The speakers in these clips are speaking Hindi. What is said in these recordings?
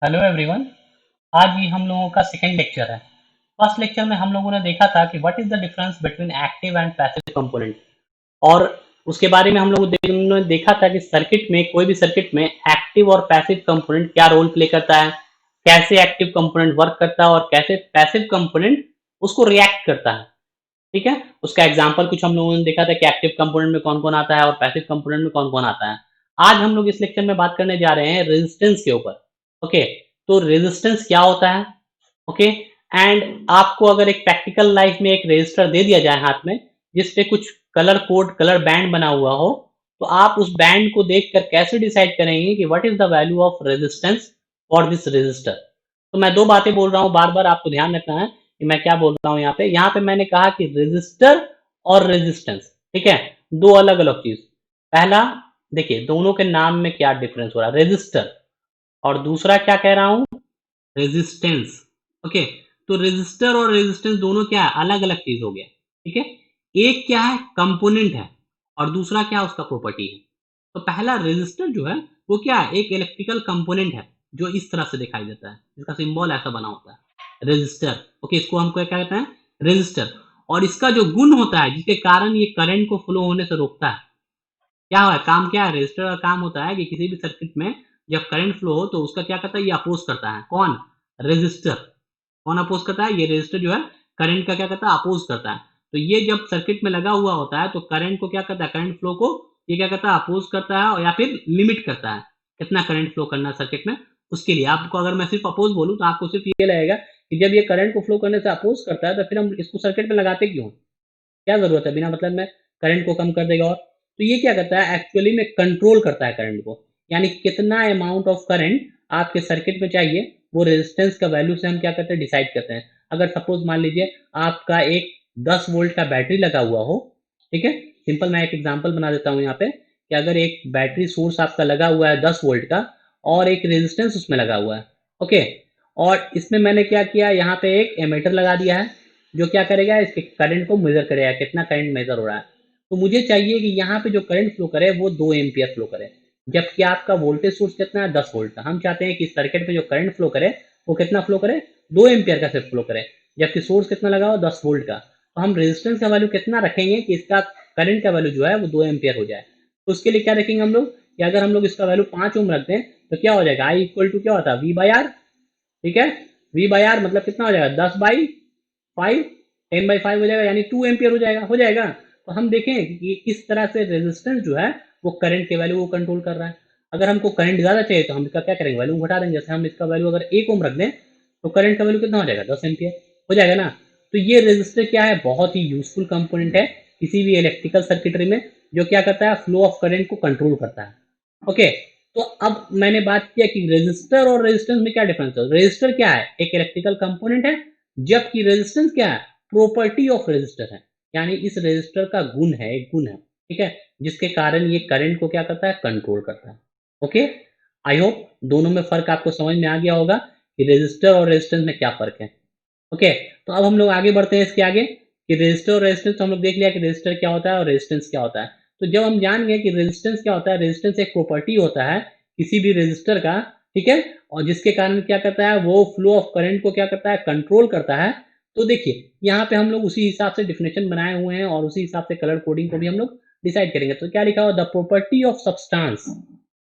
Hello everyone. आज ये हम लोगों का सेकंड लेक्चर है। फर्स्ट लेक्चर में हम लोगों ने देखा था कि what is the difference between active and passive component, और उसके बारे में हम लोगों ने देखा था कि सर्किट में, कोई भी सर्किट में एक्टिव और पैसिव कंपोनेंट क्या रोल प्ले करता है, कैसे एक्टिव कंपोनेंट वर्क करता है और कैसे पैसिव कंपोनेंट उसको रिएक्ट करता है। ठीक है, उसका एग्जाम्पल कुछ हम लोगों ने देखा था कि एक्टिव कंपोनेंट में कौन कौन आता है और पैसिव कंपोनेंट में कौन कौन आता है। आज हम लोग इस लेक्चर में बात करने जा रहे हैं रेजिस्टेंस के ऊपर। ओके, तो रेजिस्टेंस क्या होता है? ओके, एंड आपको अगर एक प्रैक्टिकल लाइफ में एक रजिस्टर दे दिया जाए हाथ में, जिसपे कुछ कलर कोड, कलर बैंड बना हुआ हो, तो आप उस बैंड को देखकर कैसे डिसाइड करेंगे कि what is the value of resistance for this register? तो मैं दो बातें बोल रहा हूँ, बार बार आपको ध्यान रखना है कि मैं क्या बोल रहा हूँ। यहाँ पे मैंने कहा कि रजिस्टर और रेजिस्टेंस, ठीक है, दो अलग अलग चीज। पहला, देखिए दोनों के नाम में क्या डिफरेंस हो रहा है, रेजिस्टर, और दूसरा क्या कह रहा हूं, रेजिस्टेंस। ओके, तो रेजिस्टर और रेजिस्टेंस दोनों क्या है, अलग अलग चीज हो गया। ठीक है, एक क्या है, कंपोनेंट है, और दूसरा क्या है, उसका प्रॉपर्टी है। तो पहला रेजिस्टर जो है वो क्या है, एक इलेक्ट्रिकल कंपोनेंट है जो इस तरह से दिखाई देता है, इसका सिंबल ऐसा बना होता है, रेजिस्टर। ओके, इसको हम क्या कहते हैं, रेजिस्टर। और इसका जो गुण होता है जिसके कारण ये करंट को फ्लो होने से रोकता है, क्या है, काम क्या है, रेजिस्टर का काम होता है कि किसी भी सर्किट में जब करंट फ्लो हो तो उसका क्या करता है, ये अपोज करता है। कौन? रेजिस्टर। कौन अपोज करता है? ये रेजिस्टर जो है करंट का क्या करता है, अपोज करता है। तो ये जब सर्किट में लगा हुआ होता है तो करंट को क्या करता है, करंट फ्लो को ये क्या करता है, अपोज करता है, या फिर लिमिट करता है कितना करंट फ्लो करना है सर्किट में। उसके लिए आपको, अगर मैं सिर्फ अपोज बोलूं तो आपको सिर्फ ये लगेगा कि जब ये करंट को फ्लो करने से अपोज करता है तो फिर हम इसको सर्किट में लगाते क्यों, क्या जरूरत है, बिना मतलब में करंट को कम कर देगा। और तो ये क्या करता है, एक्चुअली में कंट्रोल करता है करंट को, यानी कितना अमाउंट ऑफ करंट आपके सर्किट में चाहिए वो रेजिस्टेंस का वैल्यू से हम क्या करते हैं, डिसाइड करते हैं। अगर सपोज मान लीजिए आपका एक 10 वोल्ट का बैटरी लगा हुआ हो, ठीक है, सिंपल मैं एक एग्जांपल बना देता हूँ यहाँ पे, कि अगर एक बैटरी सोर्स आपका लगा हुआ है 10 वोल्ट का और एक रेजिस्टेंस उसमें लगा हुआ है। ओके, और इसमें मैंने क्या किया, यहाँ पे एक एमीटर लगा दिया है जो क्या करेगा, इसके करंट को मेजर करेगा, कितना करंट मेजर हो रहा है। तो मुझे चाहिए कि यहाँ पे जो करंट फ्लो करे वो 2 एम्पियर फ्लो करे, जबकि आपका वोल्टेज सोर्स कितना है, 10 वोल्ट का। हम चाहते हैं कि सर्किट में जो करंट फ्लो करे वो कितना फ्लो करे, 2 एम्पियर का सिर्फ फ्लो करे, जबकि सोर्स कितना लगा हो, 10 वोल्ट का। तो हम रेजिस्टेंस का वैल्यू कितना रखेंगे कि इसका करंट का वैल्यू जो है वो 2 एम्पियर हो जाए। तो उसके लिए क्या रखेंगे हम लोग, कि अगर हम लोग इसका वैल्यू 5 ओम रख दें तो क्या हो जाएगा, आई इक्वल टू क्या होता है, वी बाई आर। ठीक है, वी बाई आर मतलब कितना हो जाएगा, 10/5, 10/5 हो जाएगा, यानी 2 एम्पियर हो जाएगा। तो हम देखें कि किस तरह से रेजिस्टेंस जो है वो करंट के वैल्यू को कंट्रोल कर रहा है। अगर हमको करंट ज्यादा चाहिए तो हम इसका क्या करेंगे, वैल्यू घटा देंगे। जैसे हम इसका वैल्यू अगर 1 ओम रख दें तो करंट का वैल्यू कितना हो जाएगा, 10 एम्पियर हो जाएगा ना। तो ये रेजिस्टर क्या है, बहुत ही यूजफुल कंपोनेंट है किसी भी इलेक्ट्रिकल सर्किटरी में, जो क्या करता है, फ्लो ऑफ करंट को कंट्रोल करता है। ओके, तो अब मैंने बात किया कि रेजिस्टर और रेजिस्टेंस में क्या डिफरेंस है। रेजिस्टर क्या है, एक इलेक्ट्रिकल कंपोनेंट है, जबकि रेजिस्टेंस क्या है, प्रॉपर्टी ऑफ रेजिस्टर है, यानी इस रेजिस्टर का गुण है, एक गुण है, ठीक है, जिसके कारण ये करंट को क्या करता है, कंट्रोल करता है। ओके, आई होप दोनों में फर्क आपको समझ में आ गया होगा कि रेजिस्टर और रेजिस्टेंस में क्या फर्क है। ओके, तो अब हम लोग आगे बढ़ते हैं इसके आगे, कि रेजिस्टर और रेजिस्टेंस हम लोग देख लिया कि रेजिस्टर क्या होता है और रेजिस्टेंस क्या होता है। तो जब हम जान गए कि रेजिस्टेंस क्या होता है, रेजिस्टेंस एक प्रॉपर्टी होता है किसी भी रेजिस्टर का, ठीक है, और जिसके कारण क्या करता है, वो फ्लो ऑफ करंट को क्या करता है, कंट्रोल करता है। तो देखिए यहाँ पे हम लोग उसी हिसाब से डिफिनेशन बनाए हुए हैं और उसी हिसाब से कलर कोडिंग को भी हम लोग डिसाइड करेंगे। तो क्या लिखा हुआ, द प्रॉपर्टी ऑफ सब्सटेंस,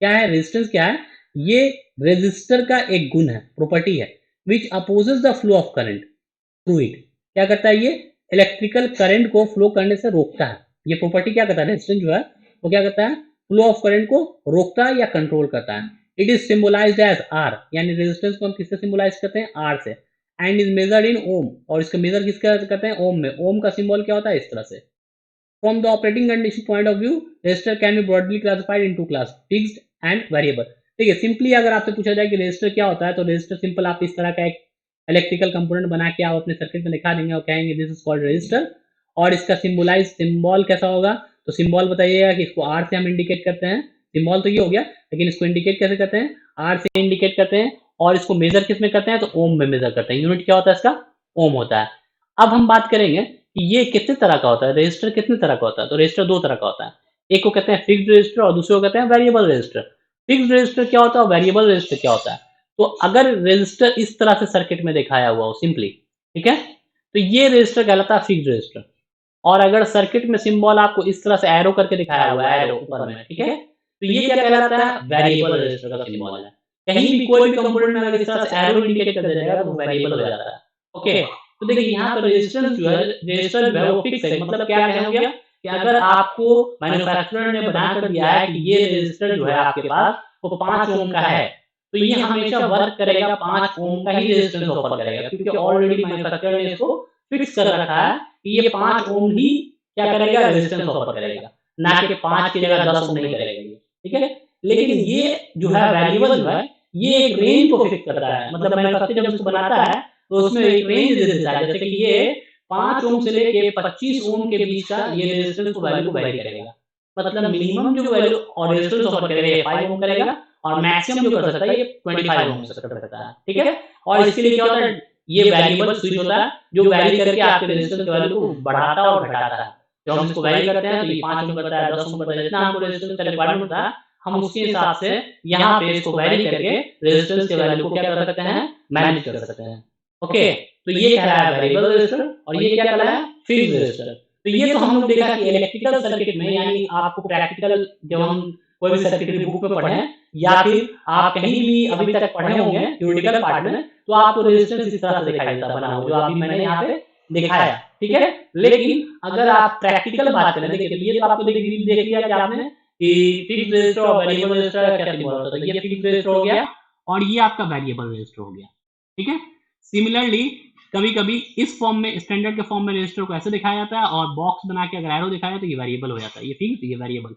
क्या है, रेजिस्टेंस क्या है, ये रेजिस्टर का एक गुण है, प्रॉपर्टी है, which opposes the flow of current through it. क्या करता है, ये इलेक्ट्रिकल करंट को फ्लो करने से रोकता है। ये प्रॉपर्टी क्या करता है, रेजिस्टेंस जो है वो क्या करता है, फ्लो ऑफ करंट को रोकता है या कंट्रोल करता है। It is symbolised as are, यानी रेजिस्टेंस को हम किससे सिंबलाइज करते हैं, आर से, एंड इज मेजर्ड इन ओम, और इसका मेजर किसका करते हैं, ओम में। ओम का सिंबल क्या होता है, इस तरह से। From the operating condition point of view, resistor can be broadly classified into class fixed and variable। ठीक है, सिंपली अगर आपसे पूछा जाए कि रेजिस्टर क्या होता है तो रेजिस्टर सिंपल आप इस तरह का एक इलेक्ट्रिकल कंपोनेंट बना के आप अपने सर्किट में दिखा देंगे और कहेंगे दिस इज कॉल्ड रेजिस्टर। और इसका सिंबलाइज सिंबल कैसा होगा, तो सिंबल बताइएगा कि इसको आर से हम इंडिकेट करते हैं। सिंबल तो ये हो गया, लेकिन इसको इंडिकेट कैसे करते हैं, आर से इंडिकेट करते हैं। और इसको मेजर किस में करते हैं, तो ओम में मेजर करते हैं। यूनिट क्या होता है इसका, ओम होता है। अब हम बात करेंगे कि ये कितने तरह का होता है, रजिस्टर कितने तरह का होता है। तो रजिस्टर दो तरह का होता है, एक को कहते हैं फिक्स्ड रजिस्टर और दूसरे को कहते हैं वेरिएबल रजिस्टर। फिक्स्ड रजिस्टर क्या होता है और वेरिएबल रजिस्टर क्या होता है। तो अगर रजिस्टर इस तरह से सर्किट में दिखाया हुआ हो सिंपली, ठीक है, तो ये रजिस्टर कहलाता है फिक्स्ड रजिस्टर। और अगर सर्किट में सिंबल आपको इस तरह से एरो करके दिखाया हुआ है, एरो ऊपर में, ठीक है, तो ये क्या कहलाता है, वेरिएबल रजिस्टर का सिंबल है। कहीं भी कोई भी कंपोनेंट में अगर इस तरह से एरो इंडिकेट कर दिया जाएगा तो वो वेरिएबल हो जाता है। ओके, तो देखिए यहाँ पर रेजिस्टेंस जो है, रजिस्टर जो है वो फिक्स है, मतलब क्या हो गया कि अगर आपको मैन्युफैक्चरर ने बना कर दिया है कि ये रजिस्टर जो है आपके पास वो 5 ओम का है, तो ये हमेशा वर्क करेगा 5 ओम का ही रेजिस्टेंस ऑफर करेगा, क्योंकि ऑलरेडी मैन्युफैक्चरर ने इसको फिक्स कर रखा है कि ये 5 ओम ही क्या करेगा, रेजिस्टेंस ऑफर करेगा, ना कि 5 की जगह 10 ओम नहीं करेगा ये, ठीक है। लेकिन ये जो है वेरिएबल जो है, ये एक रेंज को फिक्स करता है, मतलब मैन्युफैक्चरर जब इसको बनाता है तो उसमें एक रेंज दे देता है, जैसे कि ये 5 ओम से लेके 25 ओम के बीच का ये रेजिस्टेंस को वैल्यू को वेरी करेगा। मतलब मिनिमम जो वैल्यू और रेजिस्टेंस ऑफर करेगा ये 5 ओम करेगा, और मैक्सिमम जो कर सकता है ये 25 ओम से कर सकता है, ठीक है। और इसके लिए क्या होता है, ये वेरिएबल स्विच होता है जो वेरी करके आपके रेजिस्टेंस की वैल्यू को बढ़ाता और घटाता है। जब हम इसको वेरी करते हैं तो ये 5 ओम करता है, 10 ओम करता है, जितना हमको रेजिस्टेंस का रिक्वायरमेंट होता है हम उसके हिसाब से यहाँ पे इसको वेरी करके रेजिस्टेंस के वैल्यू को क्या कर सकते हैं, मैनेज कर सकते हैं। ओके, तो ये कहलाया वेरिएबल रजिस्टर और ये क्या कहलाया, फिक्स्ड रजिस्टर। तो ये तो हम लोग देखा कि इलेक्ट्रिकल सर्किट में, यानी आपको प्रैक्टिकल जब हम कोई भी सर्किटरी बुक में पढ़े या फिर आप कहीं भी अभी तक पढ़े होंगे थ्योरेटिकल पार्ट में, तो आपको रेजिस्टेंस इस तरह से दिखाई देता बना हो, जो अभी मैंने यहाँ पे दिखाया, ठीक है। लेकिन अगर आप प्रैक्टिकल बात करें, देखिए ये तो आपको देख लिया कि आपने कि फिक्स्ड रजिस्टर और वेरिएबल रजिस्टर का क्या सिंबल होता है, ये फिक्स्ड रजिस्टर हो गया और ये आपका वेरिएबल रजिस्टर हो गया, ठीक है। सिमिलरली कभी कभी इस फॉर्म में, स्टैंडर्ड के फॉर्म में रजिस्टर को ऐसे दिखाया जाता है और बॉक्स बना के अगर एरो दिखाया जाए तो ये वेरिएबल हो जाता है, ये फिक्स, ये वेरिएबल।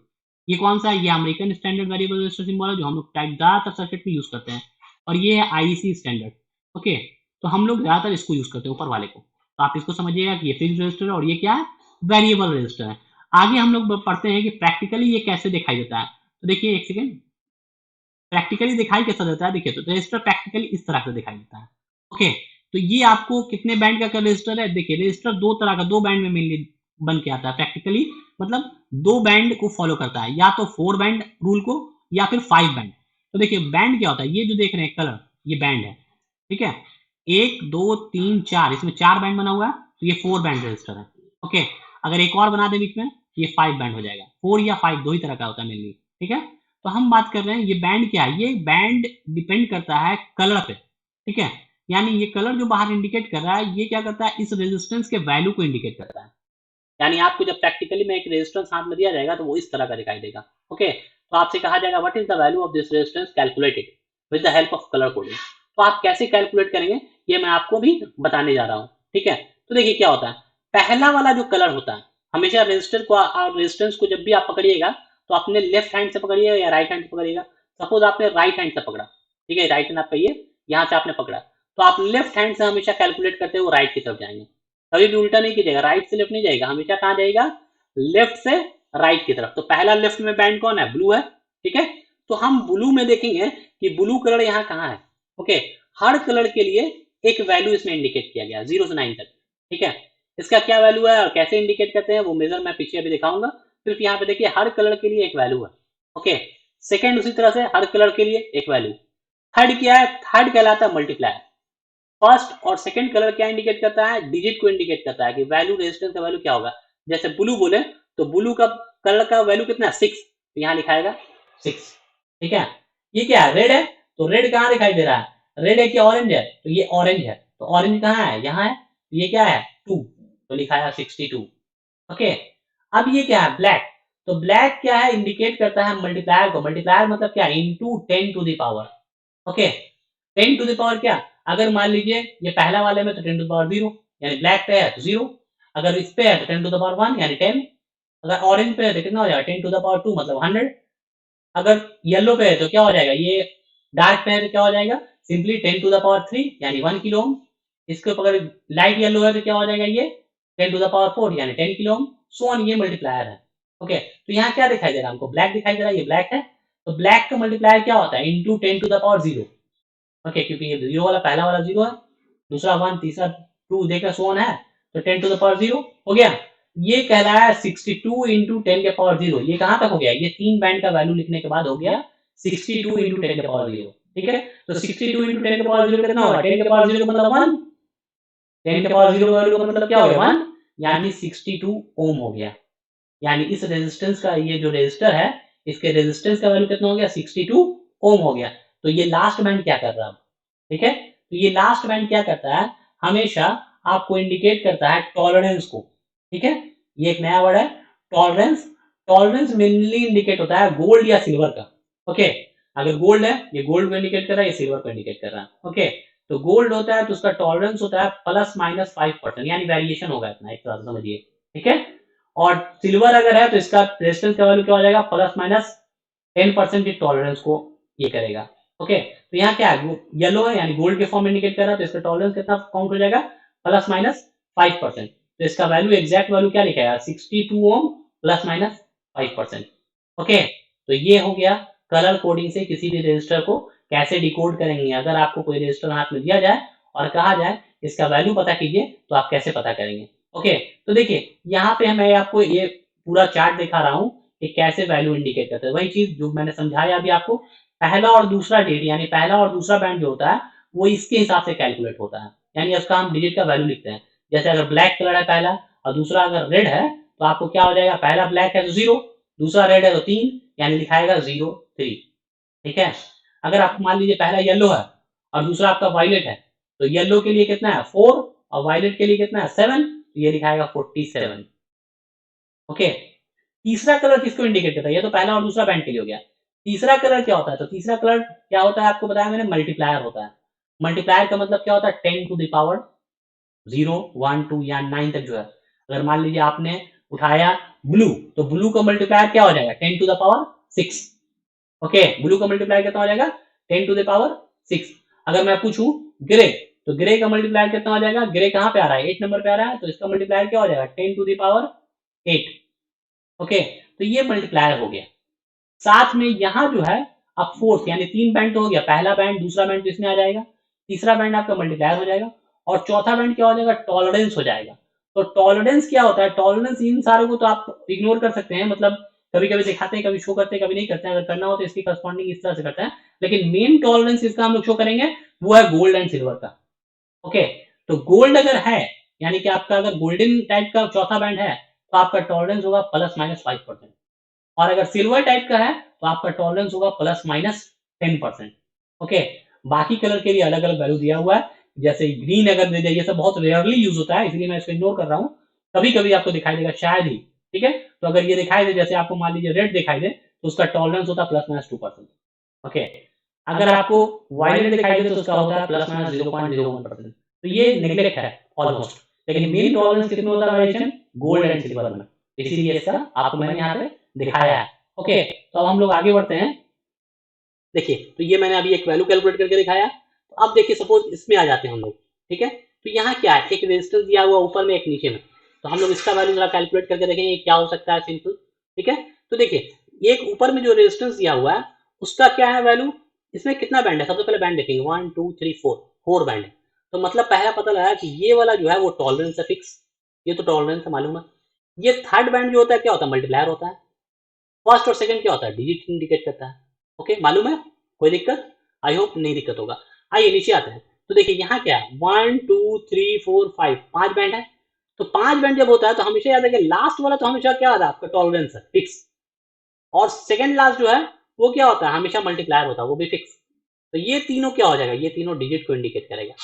ये कौन सा है, ये American standard variable resistor symbol है जो हम लोग ज्यादातर सर्किट में यूज करते हैं, और ये है आईसी स्टैंडर्ड। ओके, तो हम लोग ज्यादातर इसको यूज करते हैं, ऊपर वाले को, तो आप इसको समझिएगा कि ये फिक्स रजिस्टर है और ये क्या है, वेरिएबल रजिस्टर है। आगे हम लोग पढ़ते हैं कि प्रैक्टिकली ये कैसे दिखाई देता है। तो देखिए एक सेकेंड, प्रैक्टिकली दिखाई कैसा देता है, देखिए तो रजिस्टर प्रैक्टिकली इस तरह से दिखाई देता है। ओके, तो ये आपको कितने बैंड का रजिस्टर है, देखिए रजिस्टर दो तरह का, दो बैंड में मेनली बन के आता है प्रैक्टिकली, मतलब दो बैंड को फॉलो करता है, या तो 4 बैंड रूल को या फिर 5 बैंड। तो देखिए बैंड क्या होता है, ये जो देख रहे हैं कलर, ये बैंड है, ठीक है, 1 2 3 4, इसमें 4 बैंड बना हुआ है, तो ये 4 बैंड रजिस्टर है। ओके, अगर एक और बना दे बीच में, ये 5 बैंड हो जाएगा, 4 या 5 दो ही तरह का होता है मेनली, ठीक है। तो हम बात कर रहे हैं ये बैंड क्या है, ये बैंड डिपेंड करता है कलर पे, ठीक है, यानी ये कलर जो बाहर इंडिकेट कर रहा है ये क्या करता है, इस रेजिस्टेंस के वैल्यू को इंडिकेट करता है। यानी आपको जब प्रैक्टिकली में एक रेजिस्टेंस हाथ में दिया जाएगा तो वो इस तरह का दिखाई देगा। ओके, तो आपसे कहा जाएगा what is the value of this resistance calculated with the help of colour coding. तो आप कैसे कैलकुलेट करेंगे ये मैं आपको भी बताने जा रहा हूँ, ठीक है। तो देखिए क्या होता है, पहला वाला जो कलर होता है, हमेशा रेजिस्टर को रेजिस्टेंस को जब भी आप पकड़िएगा तो अपने लेफ्ट हैंड से पकड़िएगा या राइट हैंड से पकड़िएगा। सपोज आपने राइट हैंड से पकड़ा, ठीक है, राइट हैंड आपका ये यहाँ से आपने पकड़ा, तो आप लेफ्ट हैंड से हमेशा कैलकुलेट करते हुए राइट की तरफ जाएंगे, कभी भी उल्टा नहीं कीजिएगा, राइट से लेफ्ट नहीं जाएगा, हमेशा कहाँ जाएगा, लेफ्ट से राइट की तरफ। तो पहला लेफ्ट में बैंड कौन है, ब्लू है, ठीक है। तो हम ब्लू में देखेंगे कि ब्लू कलर यहाँ कहाँ है। ओके, हर कलर के लिए एक वैल्यू इसमें इंडिकेट किया गया 0 से 9 तक, ठीक है। इसका क्या वैल्यू है और कैसे इंडिकेट करते हैं वो मेजर मैं पीछे अभी दिखाऊंगा। सिर्फ यहाँ पे देखिए हर कलर के लिए एक वैल्यू है। ओके, सेकेंड उसी तरह से हर कलर के लिए एक वैल्यू। थर्ड क्या है, थर्ड कहलाता है मल्टीप्लायर। फर्स्ट और सेकंड कलर क्या इंडिकेट करता है, डिजिट को इंडिकेट करता है कि वैल्यू रेजिस्टेंस का वैल्यू क्या होगा। जैसे ब्लू बोले तो ब्लू का कलर का वैल्यू कितना है, 6, तो यहाँ लिखाएगा 6, ठीक है। ये क्या है, रेड है, तो रेड कहाँ दिखाई दे रहा है, रेड है कि ऑरेंज है, तो ये ऑरेंज है, तो ऑरेंज कहाँ है, यहाँ है, तो ये क्या है 2, तो लिखाया 62। ओके, अब ये क्या है ब्लैक, तो ब्लैक क्या है, इंडिकेट करता है मल्टीप्लायर को। मल्टीप्लायर मतलब क्या, into 10 to the power. Okay, 10 to the power क्या, अगर मान लीजिए ये पहला वाले में तो 10 टू द पावर 0, यानी ब्लैक पे है तो 0, अगर इस पे है तो 10 टू द पावर 1 यानी 10, अगर ऑरेंज पे है तो कितना हो जाएगा 10 टू द पावर 2 मतलब 100, अगर येलो पे है तो क्या हो जाएगा, ये डार्क पे है तो क्या हो जाएगा, सिंपली 10 टू द पावर 3 यानी 1 किलो ओम। इसके ऊपर अगर लाइट येलो है तो क्या हो जाएगा, ये 10 टू द पावर 4 यानी 10 किलो ओम, सो ऑन, ये मल्टीप्लायर है। ओके, तो यहाँ क्या दिखाई दे रहा है हमको, ब्लैक दिखाई दे रहा है, ये ब्लैक है, तो ब्लैक का मल्टीप्लायर क्या होता है, into 10 to the power 0। Okay, क्योंकि ये 0 वाला पहला वाला 0 है, दूसरा 1, तीसरा 2 देखा सो ऑन है, तो 10 टू द पावर 0 हो गया। ये कहलाया 62 इंटू 10 के पावर 0। ये कहां तक हो गया, ये 3 बैंड का वैल्यू लिखने के बाद हो गया 62 इंटू 10 के पावर 0। ठीक है, तो 62 इंटू 10 के पावर 0 कितना होगा, 10 के पावर 0 का मतलब 1, 10 के पावर 0 का वैल्यू का मतलब क्या हो गया 1, यानी 62 ओम हो गया। यानी इस रेजिस्टेंस का, ये जो रेजिस्टर है इसके रेजिस्टेंस का वैल्यू कितना हो गया, 62 ओम हो गया। तो ये लास्ट बैंड क्या कर रहा है, ठीक है, तो ये लास्ट बैंड क्या करता है, हमेशा आपको इंडिकेट करता है टॉलरेंस को, ठीक है, ये एक नया वर्ड है टॉलरेंस। टॉलरेंस मेनली इंडिकेट होता है गोल्ड या सिल्वर का, ओके, अगर गोल्ड है ये गोल्ड को इंडिकेट कर रहा है, ये सिल्वर को इंडिकेट कर रहा है, ओके। तो गोल्ड होता है तो उसका टॉलरेंस होता है ±5%, यानी वेरिएशन होगा इतना, एक तरह से समझिए, ठीक है। और सिल्वर अगर है तो इसका रेजिस्टेंस का वैल्यू क्या हो जाएगा, ±10% की टॉलरेंस को ये करेगा, ओके। तो यहाँ क्या है, येलो है यानी गोल्ड के फॉर्म में इंडिकेट कर रहा है, तो इसका टॉलरेंस कितना काउंट हो जाएगा, ±5%। तो इसका वैल्यू एग्जैक्ट वैल्यू क्या लिखेगा, 62 ओम ±5%, ओके। तो ये हो गया कलर कोडिंग से किसी भी रजिस्टर को कैसे डिकोड करेंगे। अगर आपको कोई रजिस्टर हाथ में दिया जाए और कहा जाए इसका वैल्यू पता कीजिए, तो आप कैसे पता करेंगे, ओके। तो देखिए यहाँ पे मैं आपको ये पूरा चार्ट दिखा रहा हूँ कि कैसे वैल्यू इंडिकेट करते हैं, वही चीज जो मैंने समझाया अभी आपको। पहला और दूसरा डेट यानी पहला और दूसरा बैंड जो होता है वो इसके हिसाब से कैलकुलेट होता है, यानी उसका हम डिजिट का वैल्यू लिखते हैं। जैसे अगर ब्लैक कलर है पहला और दूसरा अगर रेड है तो आपको क्या हो जाएगा, पहला ब्लैक है तो 0, दूसरा रेड है तो 3, यानी लिखाएगा 0 3, ठीक है। अगर आपको मान लीजिए पहला येलो है और दूसरा आपका वायलेट है, तो येलो के लिए कितना है 4 और वायलेट के लिए कितना है 7, तो ये लिखाएगा 47, ओके। तीसरा कलर किसको इंडिकेट करता है, ये तो पहला और दूसरा बैंड के लिए हो गया। तीसरा कलर क्या होता है, तो तीसरा कलर क्या होता है आपको बताया मैंने, मल्टीप्लायर होता है। मल्टीप्लायर का मतलब क्या होता है, 10 टू द पावर 0 1 2 या 9 तक जो है। अगर मान लीजिए आपने उठाया ब्लू, तो ब्लू का मल्टीप्लायर क्या हो जाएगा, 10 to the power 6, okay. Blue का मल्टीप्लायर कितना हो जाएगा, 10 टू द पावर 6। अगर मैं पूछूं ग्रे, तो ग्रे का मल्टीप्लायर कितना हो जाएगा, ग्रे कहां पे आ रहा है, 8 नंबर पे आ रहा है, तो इसका मल्टीप्लायर क्या हो जाएगा, 10 टू द पावर 8, ओके। तो ये मल्टीप्लायर हो गया। साथ में यहां जो है अब फोर्थ यानी 3 बैंड तो हो गया, पहला बैंड दूसरा बैंड तो इसमें आ जाएगा, तीसरा बैंड आपका मल्टीप्लायर हो जाएगा, और चौथा बैंड क्या हो जाएगा, टॉलरेंस हो जाएगा। तो टॉलरेंस क्या होता है, टॉलरेंस इन सारे को तो आप इग्नोर कर सकते हैं, मतलब कभी कभी दिखाते हैं, कभी शो करते हैं, कभी नहीं करते हैं, अगर करना हो तो इसकी करस्पॉन्डिंग इस तरह से करते हैं। लेकिन मेन टॉलरेंस इसका हम लोग शो करेंगे वो है गोल्ड एंड सिल्वर का, ओके। तो गोल्ड अगर है यानी कि आपका अगर गोल्डन टाइप का चौथा बैंड है तो आपका टॉलरेंस होगा ±5%, और अगर सिल्वर टाइप का है तो आपका टॉलरेंस होगा ±10%, ओके। बाकी कलर के लिए अलग अलग वैल्यू दिया हुआ है, जैसे ग्रीन अगर दे दे, ये सब बहुत रेयरली यूज होता है इसलिए मैं इसको इग्नोर कर रहा हूँ, कभी कभी आपको दिखाई देगा शायद ही, ठीक है। तो अगर ये दिखाई दे, जैसे आपको मान लीजिए रेड दिखाई दे, तो उसका टॉलरेंस होता है ±2%, ओके। अगर आपको वायलेट दिखाई दे तो उसका होता है ±0.01%। तो ये नेग्लेक्ट है ऑलमोस्ट, लेकिन मेन टॉलरेंस कितने होता है वेरिएशन, गोल्ड एंड सिल्वर में, इसीलिए इसका आपको मैंने यहाँ पे दिखाया है, ओके। तो अब हम लोग आगे बढ़ते हैं। देखिए तो ये मैंने अभी एक वैल्यू कैलकुलेट करके दिखाया, तो अब देखिए सपोज इसमें आ जाते हैं हम लोग, ठीक है। तो यहाँ क्या है, एक रेजिस्टेंस दिया हुआ ऊपर में एक नीचे में, तो हम लोग इसका वैल्यू जरा कैलकुलेट करके देखेंगे क्या हो सकता है, सिंपल, ठीक है। तो देखिए एक ऊपर में जो रेजिस्टेंस दिया हुआ है उसका क्या है वैल्यू, इसमें कितना बैंड है, सबसे पहले बैंड देखेंगे 1 2 3 4, 4 बैंड है। तो मतलब पहला पता लगा कि ये वाला जो है वो टॉलरेंस है फिक्स, ये तो टॉलरेंस है मालूम है। ये थर्ड बैंड जो होता है क्या होता है, मल्टीप्लायर होता है। फर्स्ट और सेकंड क्या होता है, डिजिट इंडिकेट करता है, ओके मालूम है, कोई दिक्कत, आई होप नहीं दिक्कत होगा। आइए नीचे आते हैं, तो देखिए यहाँ क्या है 1 2 3 4 5, 5 बैंड है। तो 5 बैंड जब होता है तो हमेशा याद रखिए लास्ट वाला तो हमेशा क्या होता है आपका टॉलरेंस है फिक्स, और सेकंड लास्ट जो है वो क्या होता है, हमेशा मल्टीप्लायर होता है, वो भी फिक्स। तो ये तीनों क्या हो जाएगा, ये तीनों डिजिट को इंडिकेट करेगा,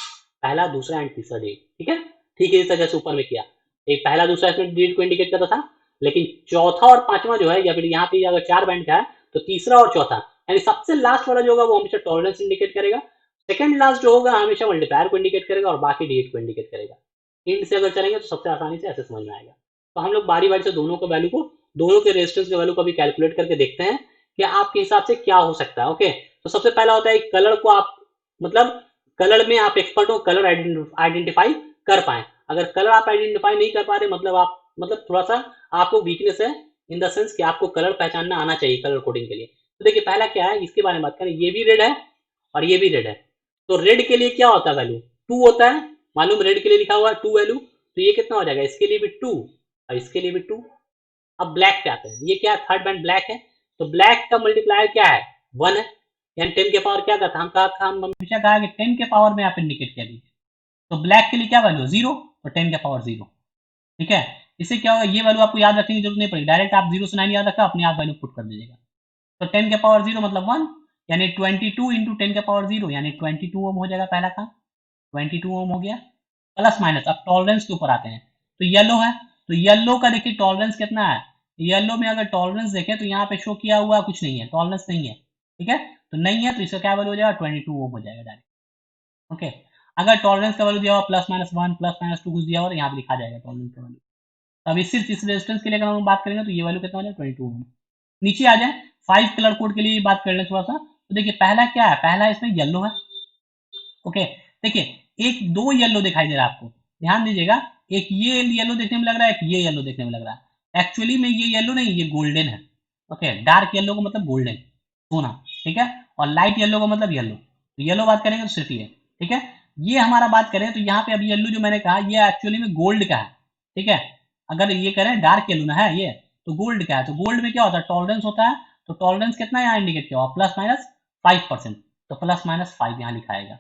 पहला दूसरा एंड तीसरा डिजिट, ठीक है। ठीक है, इस तरह से ऊपर में किया, एक पहला दूसरा इसमें डिजिट को इंडिकेट करता था, लेकिन चौथा और पांचवा जो है, या फिर यहाँ पे अगर 4 बैंड का है तो तीसरा और चौथा यानी सबसे लास्ट वाला जो होगा वो हमेशा टॉलरेंस इंडिकेट करेगा, सेकंड लास्ट जो होगा हमेशा मल्टीप्लायर को इंडिकेट करेगा, और बाकी डिजिट को इंडिकेट करेगा। इंड से अगर चलेंगे तो सबसे आसानी से ऐसे समझ में आएगा। तो हम लोग बारी बारी से दोनों के वैल्यू को, दोनों के रेजिस्टेंस के वैल्यू को भी कैलकुलेट करके देखते हैं कि आपके हिसाब से क्या हो सकता है, ओके। तो सबसे पहला होता है कलर को आप, मतलब कलर में आप एक्सपर्ट हो, कलर आइडेंटिफाई कर पाए। अगर कलर आप आइडेंटिफाई नहीं कर पा रहे, मतलब आप, मतलब थोड़ा सा आपको वीकनेस है इन द सेंस कि आपको कलर पहचानना आना चाहिए कलर कोडिंग के लिए। तो देखिए पहला क्या है, इसके बारे में बात करें, ये भी रेड है और ये भी रेड है। तो रेड के लिए क्या होता है वैल्यू, 2 होता है मालूम, रेड के लिए लिखा हुआ है 2 वैल्यू, तो ये कितना हो जाएगा, इसके लिए भी 2 और इसके लिए भी 2। अब ब्लैक पे आते हैं, ये क्या है, थर्ड बैंड ब्लैक है, तो ब्लैक का मल्टीप्लायर क्या है 1 है, यानी 10 के पावर क्या था, हम हमेशा कहा कि 10 के पावर में आप इंडिकेट कर लीजिए। तो ब्लैक के लिए क्या वैल्यू, 0, तो 10 के पावर 0। ठीक है, इससे क्या होगा, ये वैल्यू आपको याद रखने की जरूरत नहीं पड़ेगी, डायरेक्ट आप 0 से 9 याद रखा, अपने आप वैल्यू पुट कर दीजिएगा। तो 10 के पावर 0 मतलब 1, यानी 22 इंटू 10 के पावर 0 यानी 22 ओम हो जाएगा, पहला काम 22 ओम हो गया। प्लस माइनस, अब टॉलरेंस के ऊपर आते हैं। तो येलो है, तो येलो का देखिए टॉलरेंस कितना है, येलो में अगर टॉलरेंस देखें तो यहाँ पे शो किया हुआ कुछ नहीं है, टॉलरेंस नहीं है। ठीक है, तो नहीं है तो इसका क्या वैल्यू हो जाएगा, 22 ओम हो जाएगा डायरेक्ट। ओके, अगर टॉलरेंस का वैल्यू दिया हुआ प्लस माइनस 1 प्लस माइनस 2 कुछ दिया हुआ, यहाँ पे लिखा जाएगा टॉलरेंस का वैल्यू। अब इस सिर्फ इस रेजिस्टेंस के लिए अगर हम बात करेंगे तो ये वैल्यू कितना हो जाएगा, 22 ओम। नीचे आ जाए, 5 कलर कोड के लिए बात कर लें थोड़ा सा। तो देखिए पहला क्या है, पहला इसमें येलो है। ओके, देखिए एक दो येलो दिखाई दे रहा है आपको, ध्यान दीजिएगा, एक ये येलो देखने में लग रहा है, एक ये येलो देखने में लग रहा है। एक्चुअली में ये येलो नहीं, ये गोल्डन है। ओके, डार्क येलो का मतलब गोल्डन, सोना। ठीक है, और लाइट येलो का मतलब येलो। तो येलो बात करेंगे तो सिर्फ ये। ठीक है, ये हमारा बात करें तो यहाँ पे अभी येलो जो मैंने कहा ये एक्चुअली में गोल्ड का है। ठीक है, अगर ये करें डार्क येलो ना है ये, तो गोल्ड का है। तो गोल्ड में क्या होता है, टॉलरेंस होता है। तो टॉलरेंस कितना यहाँ इंडिकेट किया हुआ, प्लस माइनस 5%। तो प्लस माइनस 5 यहाँ लिखाएगा।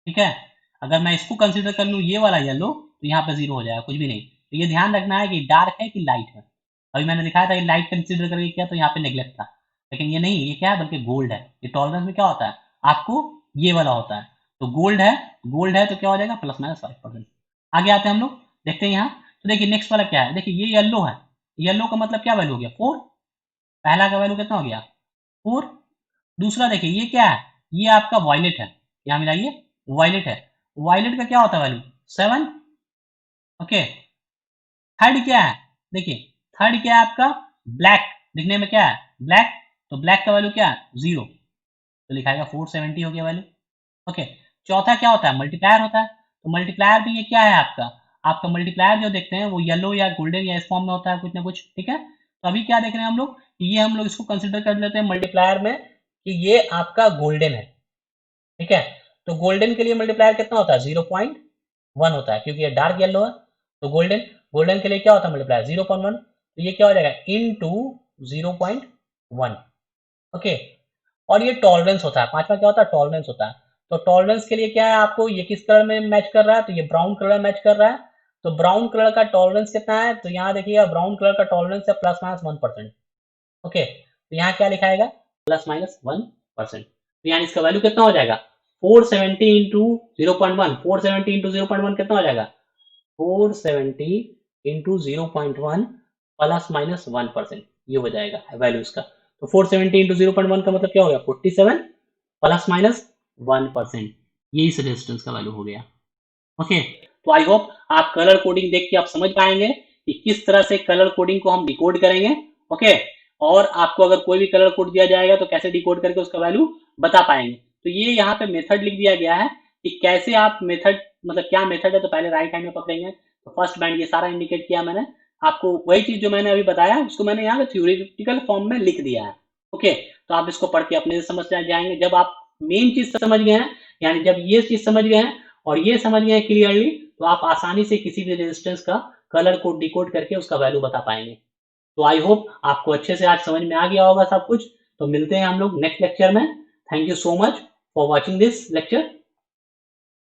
ठीक है, अगर मैं इसको कंसीडर कर लूँ ये वाला येलो, तो यहाँ पे 0 हो जाएगा, कुछ भी नहीं। तो ये ध्यान रखना है कि डार्क है कि लाइट है। अभी मैंने दिखाया था कि लाइट कंसीडर करके किया, तो यहाँ पे नेगलेक्ट था, लेकिन ये नहीं, ये क्या है, बल्कि गोल्ड है। ये टॉलरेंस में क्या होता है, आपको ये वाला होता है। तो गोल्ड है, गोल्ड है तो क्या हो जाएगा, प्लस माइनस 5%। आगे आते हैं हम लोग, देखते हैं यहाँ। तो देखिए नेक्स्ट वाला क्या है, देखिए ये येलो है, येलो का मतलब क्या वैल्यू हो गया, 4। पहला का वैल्यू कितना हो गया, 4। दूसरा देखिए ये क्या है, ये आपका वॉयलेट है, यहाँ मिलाइए, वॉयलेट है। वॉयलेट का क्या होता है वैल्यू, 7। ओके, थर्ड क्या है, देखिए थर्ड क्या है आपका, ब्लैक, दिखने में क्या है, ब्लैक। तो ब्लैक का वैल्यू क्या है, 0, तो लिखाएगा 470 हो गया वैल्यू। ओके, चौथा क्या होता है, मल्टीप्लायर होता है। तो मल्टीप्लायर भी ये क्या है आपका, आपका मल्टीप्लायर जो देखते हैं वो येलो या गोल्डन या इस फॉर्म में होता है कुछ ना कुछ। ठीक है, तो अभी क्या देख रहे हैं हम लोग, ये हम लोग इसको कंसिडर कर लेते हैं मल्टीप्लायर में कि ये आपका गोल्डन है। ठीक है, तो गोल्डन के लिए मल्टीप्लायर कितना होता है, 0.1 होता है, क्योंकि ये डार्क येलो है। तो गोल्डन, गोल्डन के लिए क्या होता है मल्टीप्लायर, 0.1। तो ये क्या हो जाएगा, इनटू 0.1। ओके, और ये टॉलरेंस होता है, पांचवा क्या होता है, टॉलरेंस होता है। तो टॉलरेंस के लिए क्या है, आपको ये किस कलर में मैच कर रहा है, तो ये ब्राउन कलर मैच कर रहा है। तो ब्राउन कलर का टॉलरेंस कितना है, तो यहाँ देखिएगा ब्राउन कलर का टॉलरेंस है प्लस माइनस 1%। ओके, तो यहाँ क्या लिखाएगा, प्लस माइनस 1%। तो यानी इसका वैल्यू कितना हो जाएगा, 470 इंटू 0.1, 470 इंटू 0.1 कितना हो जाएगा, 470 इंटू 0.1 प्लस माइनस 1%, ये हो जाएगा वैल्यू इसका। तो 470 इंटू 0.1 का मतलब क्या हो गया, 47 प्लस माइनस 1%, ये इस रेजिस्टेंस का वैल्यू हो गया। ओके, तो आई होप आप कलर कोडिंग देख के आप समझ पाएंगे कि किस तरह से कलर कोडिंग को हम डिकोड करेंगे। ओके, और आपको अगर कोई भी कलर कोड दिया जाएगा तो कैसे डिकोड करके उसका वैल्यू बता पाएंगे। तो ये यहाँ पे मेथड लिख दिया गया है कि कैसे आप मेथड, मतलब क्या मेथड है, तो पहले राइट हैंड में पकड़ेंगे। तो फर्स्ट बैंड ये सारा इंडिकेट किया मैंने आपको, वही चीज जो मैंने अभी बताया उसको मैंने यहाँ पे थ्योरेटिकल फॉर्म में लिख दिया है। ओके, तो आप इसको पढ़ के अपने से समझ जाएंगे। जब आप मेन चीज समझ गए हैं, यानी जब ये चीज समझ गए हैं और ये समझ गए हैं क्लियरली, तो आप आसानी से किसी भी रेजिस्टेंस का कलर कोड डिकोड करके उसका वैल्यू बता पाएंगे। तो आई होप आपको अच्छे से आज समझ में आ गया होगा सब कुछ। तो मिलते हैं हम लोग नेक्स्ट लेक्चर में। Thank you so much for watching this lecture.